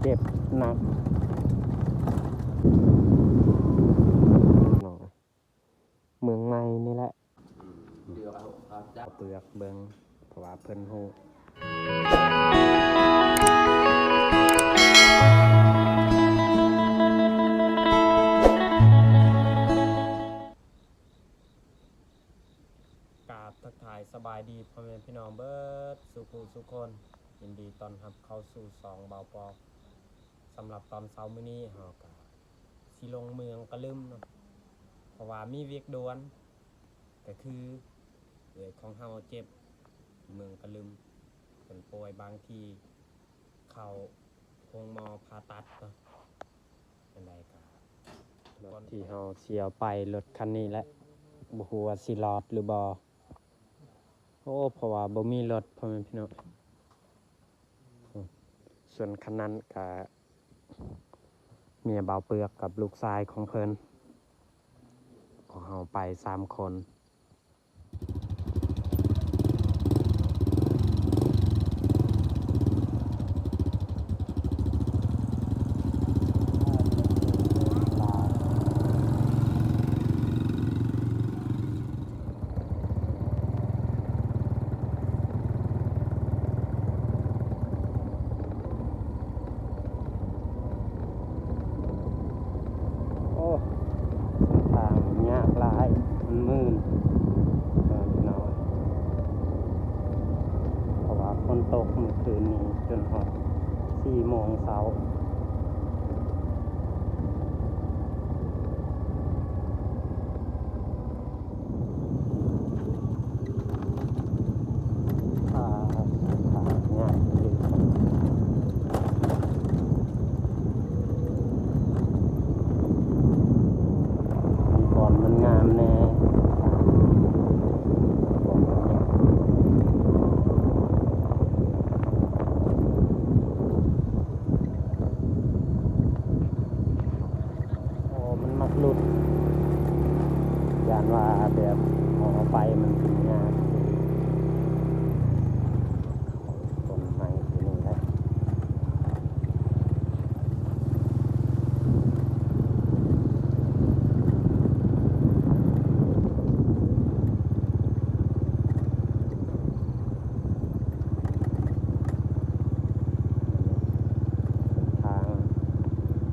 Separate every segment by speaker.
Speaker 1: เจ็บหนักเมืองใหม่นี่แหละเปลือกเบิงเพราะว่าเพิ่นฮู้กราบทักทายสบายดีพ่อแม่พี่น้องเบิดสุขุสุขคนยินดีต้อนรับเข้าสู่สองเบาปอสำหรับตอนเช้ามื้อนี้เฮาก็สิลงเมืองกะลึมเนาะเพราะว่ามีเวียกด่วนก็คือเอื้อยของเฮาเจ็บเมืองกะลึมเพิ่นป่วยบางทีเข้าโรงหมอผ่าตัดเนาะจังไดก็รถที่เฮาเสียไปรถคันนี้แหละบ่ฮู้ว่าสิรอดหรือบ่โอ้เพราะว่าบ่มีรถพ่อแม่พี่น้องส่วนคันนั้นก็เมียเบาเปลือกกับลูกชายของเพิ่นก็เฮาไป3คนทางยากหลายมันมืดพี่น้อยเพราะว่าฝนตกเมื่อคืนนี้จนฮอด4 โมงเช้าทางยากจริงก่อนมันงามแน่มันมักหลุดยานว่าแบบเอาไปมันถึงงานต้นไม้ที่นี่แหละทาง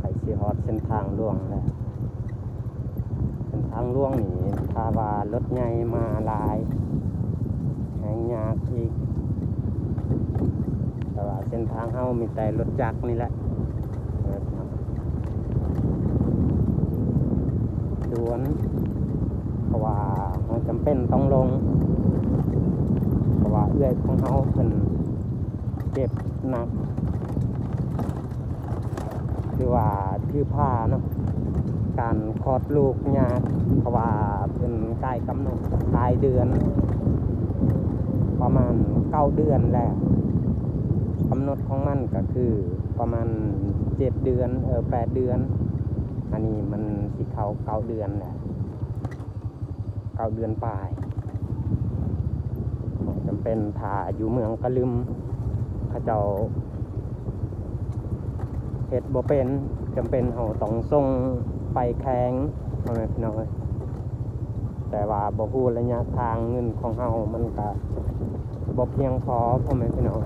Speaker 1: ไปสิฮอดเส้นทางหลวงแหละเส้นทางหลวงนี่ถ้าว่ารถใหญ่มาหลายแหงยากอีกแต่ว่าเส้นทางเฮามีแต่รถจักรนี่แหละด่วนเพราะว่าเราจำเป็นต้องลงเพราะว่าเอื้อยของเฮาเพิ่นเจ็บหนักคือว่าถือผ้าเนาะการคลอดลูกยากเพราะว่าเพิ่นใกล้กำหนดปลายเดือนประมาณ9 เดือนแล้วกำหนดของมันก็คือประมาณ7 เดือน8 เดือนอันนี้มันสิเข้า9 เดือนแหละ9 เดือนปลายจำเป็นถ้าอยู่เมืองกะลึมเขาเจ้าเฮ็ดบ่เป็นจำเป็นเฮาต้องส่งไปแข่งพ่อแม่พี่น้องแต่ว่าบ่ฮู้ระยะทางเงินของเฮามันก็บ่เพียงพอพ่อแม่พี่น้อง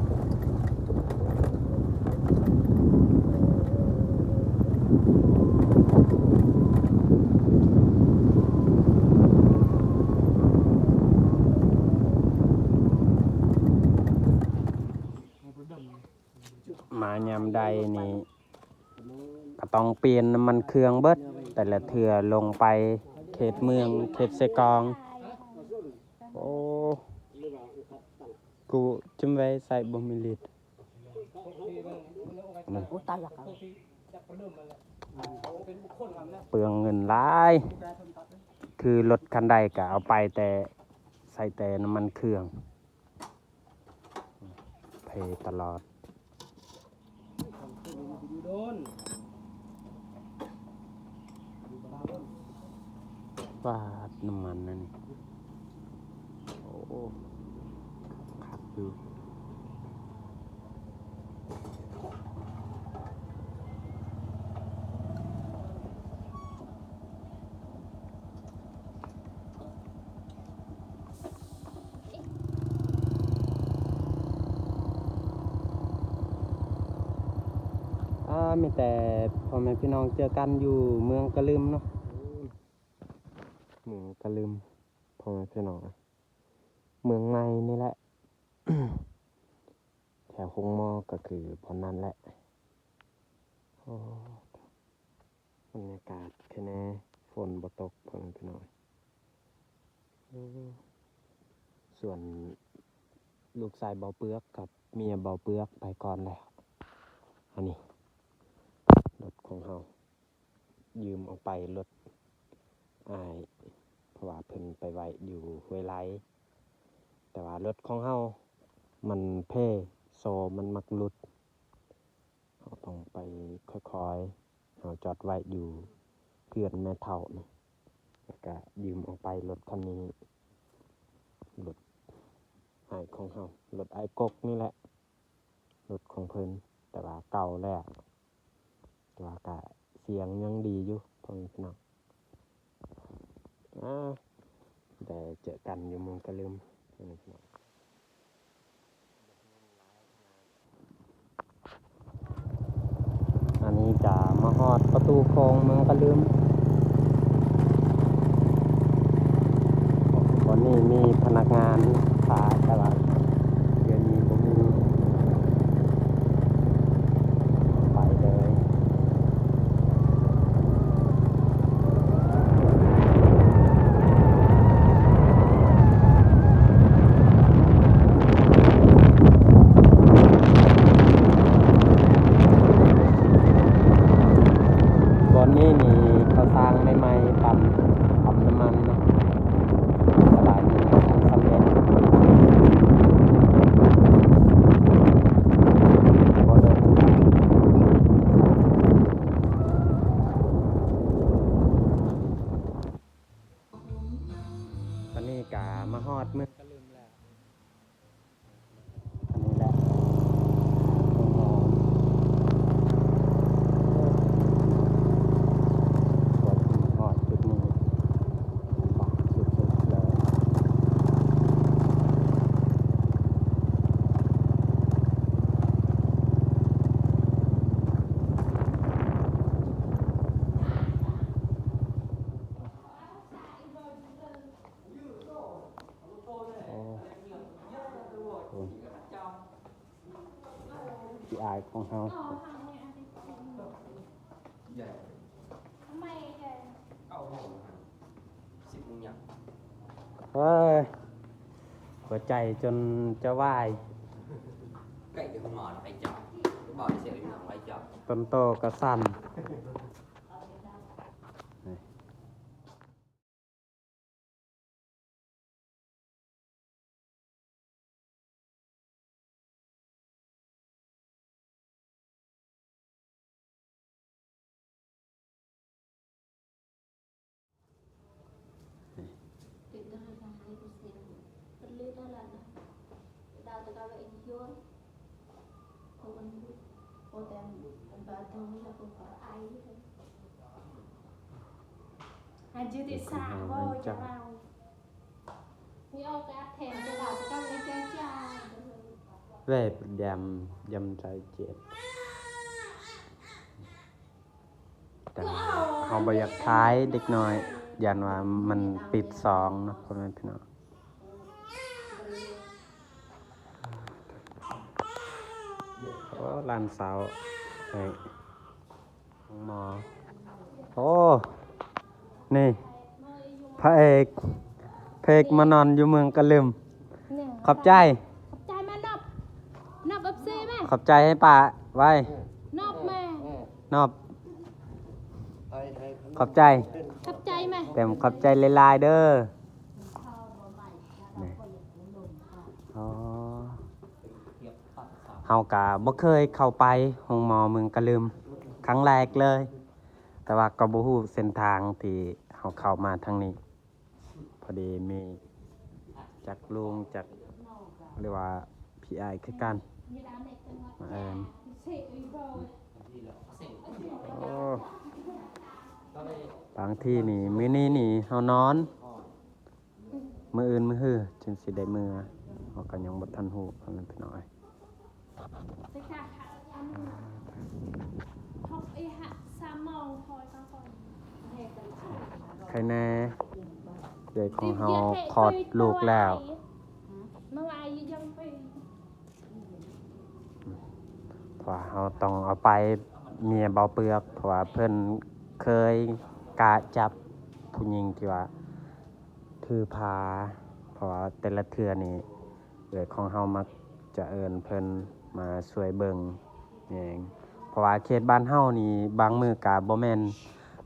Speaker 1: มายามใดนี่ก็ต้องเปลี่ยนน้ำมันเครื่องเบิดแต่ละเทื่อลงไปเขตเมืองเขตเซกองโอ้กูจำไว้ใส่บ่มีลิตรเปลืองเงินหลายคือรถคันใดก็เอาไปแต่ใส่แต่น้ำมันเครื่องเพตลอดวาดน้ำมันนั่นโอ้ขับอยู่ มีแต่พ่อแม่พี่น้องเจอกันอยู่เมืองกะลืมเนาะเมืองกะลืมพ่อแม่พี่น้องเมืองใหม่นี่แหละ แถวคงมอก็คือพอนั้นแหละโอ้บรรยากาศแค่นี้ฝนบ่ตกพ่อแม่พี่น้องส่วนลูกชายเบาเปลือกกับเมียเบาเปลือกไปก่อนแล้วอันนี้รถของเฮายืมออกไปรถอายเพราะว่าเพิ่นไปไว้อยู่ห้วยไร่แต่ว่ารถของเฮามันเพ่โซมันมักหลุดเราต้องไปค่อยๆเราจอดไว้อยู่เพื่อนแม่เฒ่านี่แล้วก็ยืมออกไปรถคันนี้รถอายของเฮารถอายกกนี่แหละรถของเพิ่นแต่ว่าเก่าแล้วแต่ว่าก็เสียงยังดีอยู่พ่อแม่พี่น้องแต่เจอกันอยู่เมืองกะลืมพ่อแม่พี่น้องอันนี้จะมาฮอดประตูโค้งเมืองกะลืมวันนี้มีพนักงานขายแต่ว่าเดือนนี้บ่มีไปเลยบอนนี้นี่เขาสร้างใหม่ๆปั๊มน้ำมันเนาะตลาดนี้ทำสำเร็จบ่โดนตอนนี้ก็มาฮอดเมืองกะลืมแล้วอันนี้แหละหอมๆฮอดจุดนี้ลำบากสุดๆเลยโอ้โหพี่อายของเฮาเฮ้ยหัวใจจนจะวาย
Speaker 2: Cậy được con mòn phải chọn bỏ đi xe đi nào phải chọn
Speaker 1: ต้นโตก็สั้น
Speaker 3: Hãy subscribe cho kênh Ghiền Mì Gõ để không bỏ lỡ
Speaker 1: เว้ยยำใจเจ็บแต่เขาบ่อยากท้ายเด็กน้อยยันว่ามันปิดสองเนาะพ่อแม่พี่น้องโอ้ลานเสาให้ของหมอโอ้นี่พระเอกมานอนอยู่เมืองกะลืมขอบใจ
Speaker 3: Nộp FC mẹ
Speaker 1: ขอบใจให้ป้าไว้
Speaker 3: Nộp mẹ
Speaker 1: นอบขอบใจ
Speaker 3: Khắp chay mẹ
Speaker 1: แต่ขอบใจหลายๆเด้อนี่อ๋อเฮากะบ่เคยเข้าไปห้องหมอเมืองกะลืมครั้งแรกเลย แต่ว่าก็บ่ฮู้เส้นทางที่เฮาเข้ามาทางนี้ พอดีมีจักลุงจักเรียกว่าพี่อ้ายคือกันมาเอิ้นโอ้บางที่นี่มื้อนี้นี่เฮานอน มื้ออื่นมื้อฮื้อจึงสิได้มื้อเฮาก็ยังบ่ทันฮู้เพิ่นพี่น้อย
Speaker 3: Hãy subscribe cho kênh Ghiền Mì Gõ để không bỏ lỡ ไอ้ฮะ3 โมงถอยก็ก่อน
Speaker 1: ใครแน่เด็กของเฮาคลอดลูกแล้ว
Speaker 3: เมื่อวานยังไป
Speaker 1: เพราะว่าเฮาต้องเอาไปเมียเบาเปลือกเพราะว่าเพิ่นเคยกะจับผู้หญิงที่ว่าถือพาเพราะว่าแต่ละเทื่อนี่เด็กของเฮามักจะเอิ้นเพิ่นมาช่วยเบิ่งนี่เองเพราะว่าเขตบ้านเฮานี่บางมื้อก็บ่แม่น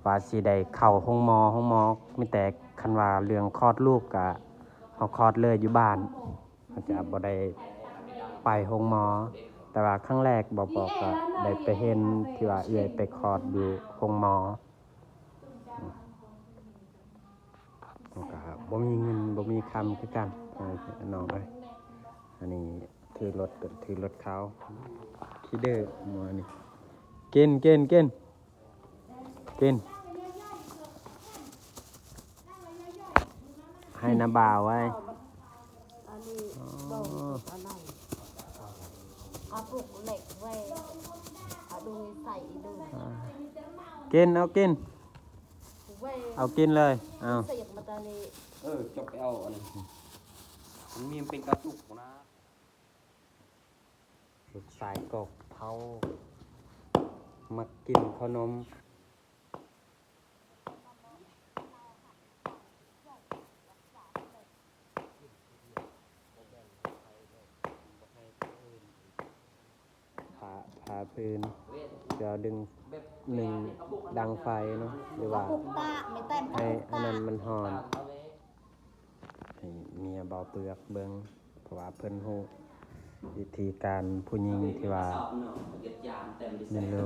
Speaker 1: ว่าสิได้เข้าห้องหมอมีแต่คันว่าเรื่องคลอดลูกก็เฮาคลอดเลยอยู่บ้านเฮาจะบ่ได้ไปห้องหมอ แต่ว่าครั้งแรกบอกก็ได้ไปเห็นที่ว่าเอื้อยไปคลอดอยู่ห้องหมอก็บ่มีเงินบ่มีคำคือกันน้องเอ้ยอันนี้ถือรถเขาขี้เด้อหมัวนี่กินให้น้าบ่าวไว้
Speaker 4: อันนี้บอกอันไหนเอาปลุกเหล็กไว้เอาดูใส่ดู
Speaker 1: กินเอากิน
Speaker 4: ไว้
Speaker 1: เอากินเลยเอา
Speaker 4: เสียงมาตอนนี้
Speaker 2: จบไปเอาอันนี้มันมีเป็นกระจุกนะ
Speaker 1: ลูกสายกกเผามากินขนมผ่าพื้นเดี๋ยวดึงหนึ่งดังไฟเนาะหรือว่า
Speaker 4: ปุกตาไม่เต้น
Speaker 1: ให้อันนั้นมันหอนให้เมียเบาเปลือกเบิงเพราะว่าเพิ่นฮู้วิธีการผู้หญิงที่ว่านี่โล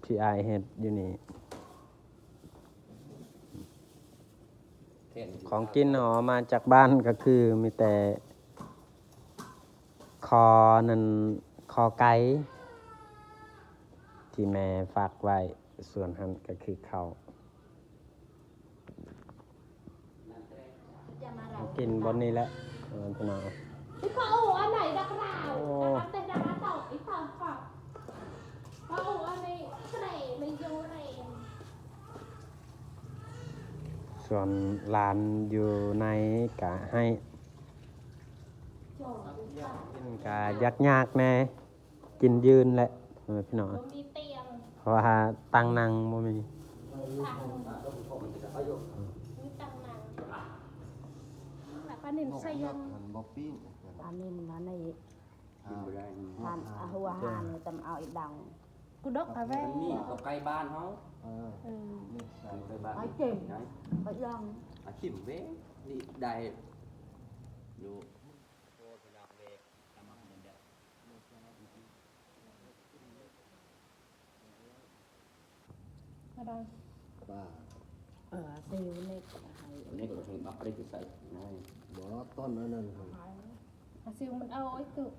Speaker 1: พี่อายเฮ็ดอยู่นี่ของกินหนอมาจากบ้านก็คือมีแต่คอนั่นคอไก่ที่แม่ฝากไว้ส่วนหันก็คือข้าวกินบนนี้แหละพี่น้อง
Speaker 3: พี่เขาอันไหนดักราวดักแต่ดักต่ออีกต่อฝักเขาอันนี้เสร่ไม่โยเรน
Speaker 1: ส่วนหลานอยู่ในกะให้กินกะยากๆแน่กินยืนแหละพี่น้อง
Speaker 3: มีเตียง
Speaker 1: เพราะว่าตังนั่งบ่มี
Speaker 3: มีตังนังแบบป้าหนิมใส่ยัง
Speaker 4: อันนี้มันใน
Speaker 2: กินไปได้
Speaker 4: ทานหัวหานตำเอาอีกดัง
Speaker 3: กูดกอะแว่
Speaker 2: มันนี่กับไก่บ้านเขา
Speaker 3: Ừ.
Speaker 2: ไก่บ้าน
Speaker 4: ไอ้เก่งไปยัง
Speaker 2: อาชิมเว้ยนี่ได้อยู่
Speaker 3: มาดัง
Speaker 4: ซิวนี่
Speaker 2: อันนี้ก็ต้องบักได้จะใส่น้อย
Speaker 5: บ่ต้นอันนั้นครับ
Speaker 3: อาซิวมันเอาไอ้ตึก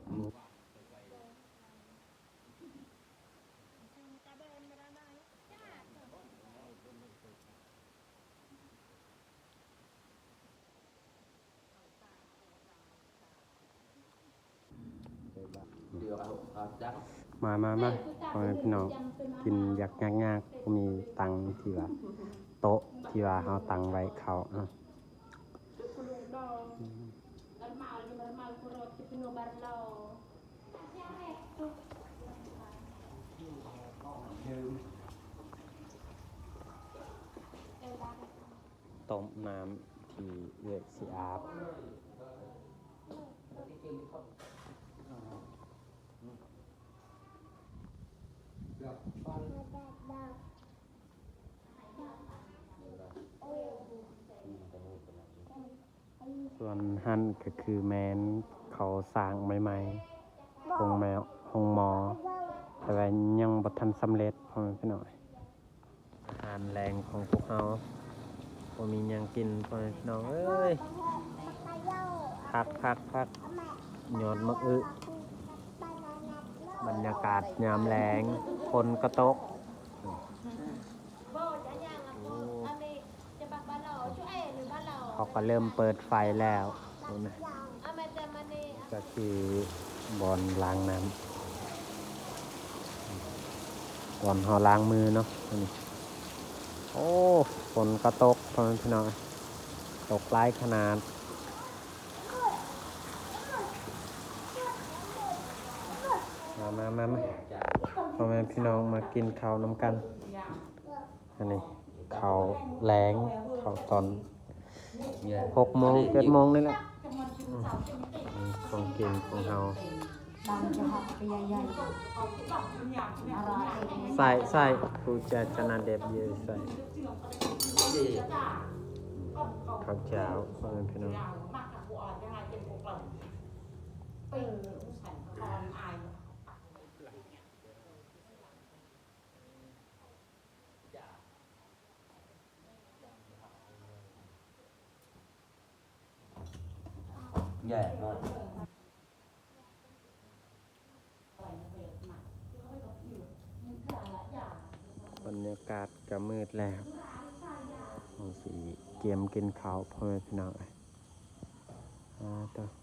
Speaker 2: เดือดเอาจัก
Speaker 1: มาพ่อแม่พี่น้องกินยากๆมีตังที่ว่าโต๊ะที่ว่าเฮาตังไว้เขาอ่ะ
Speaker 3: คุณลุงดองอันมาอยู่มาคุโรติพิโนบาร์โล
Speaker 1: ต้มน้ำที่เอื้อยสิอาบส่วนหั่นก็คือแมนเขาสร้างใหม่ๆห้องหมอ แต่ว่ายังบ่ทันสำเร็จพ่อแม่พี่น้องอาหารแรงของพวกเฮาบ่มีหยังกินพ่อแม่พี่น้องเอ้ยพักยอดมะอึบรรยากาศยามแลงคนก็ตก
Speaker 3: โบจะยังอ่ะอันนี้จะบักบาร์โลช่วยหรือบาร์โล
Speaker 1: เขาก็เริ่มเปิดไฟแล้วนะ
Speaker 3: อเม
Speaker 1: ก็คือบอลล้างน้ำบอลเขาล้างมือเนาะอันนี้โอ้ฝนก็ตกพอแม่พี่น้องตกหลายขนาดมาพ่อแม่พี่น้องมากินข้าวน้ำกันอันนี้ข้าวแรงข้าวตอน6 โมง 7 โมงนี่แหละของกินของเรา
Speaker 4: บางจะหักไปใหญ่ๆอะไร
Speaker 1: ใส่ผู้จะนาเด็บเยอะใส่ข้าวเจ้าพ่อแม่พี่น้อง
Speaker 2: ใหญ่มาก
Speaker 1: บรรยากาศก็มืดแล้วเราสิเกียมกินข้าวพ่อแม่พี่น้องต่อ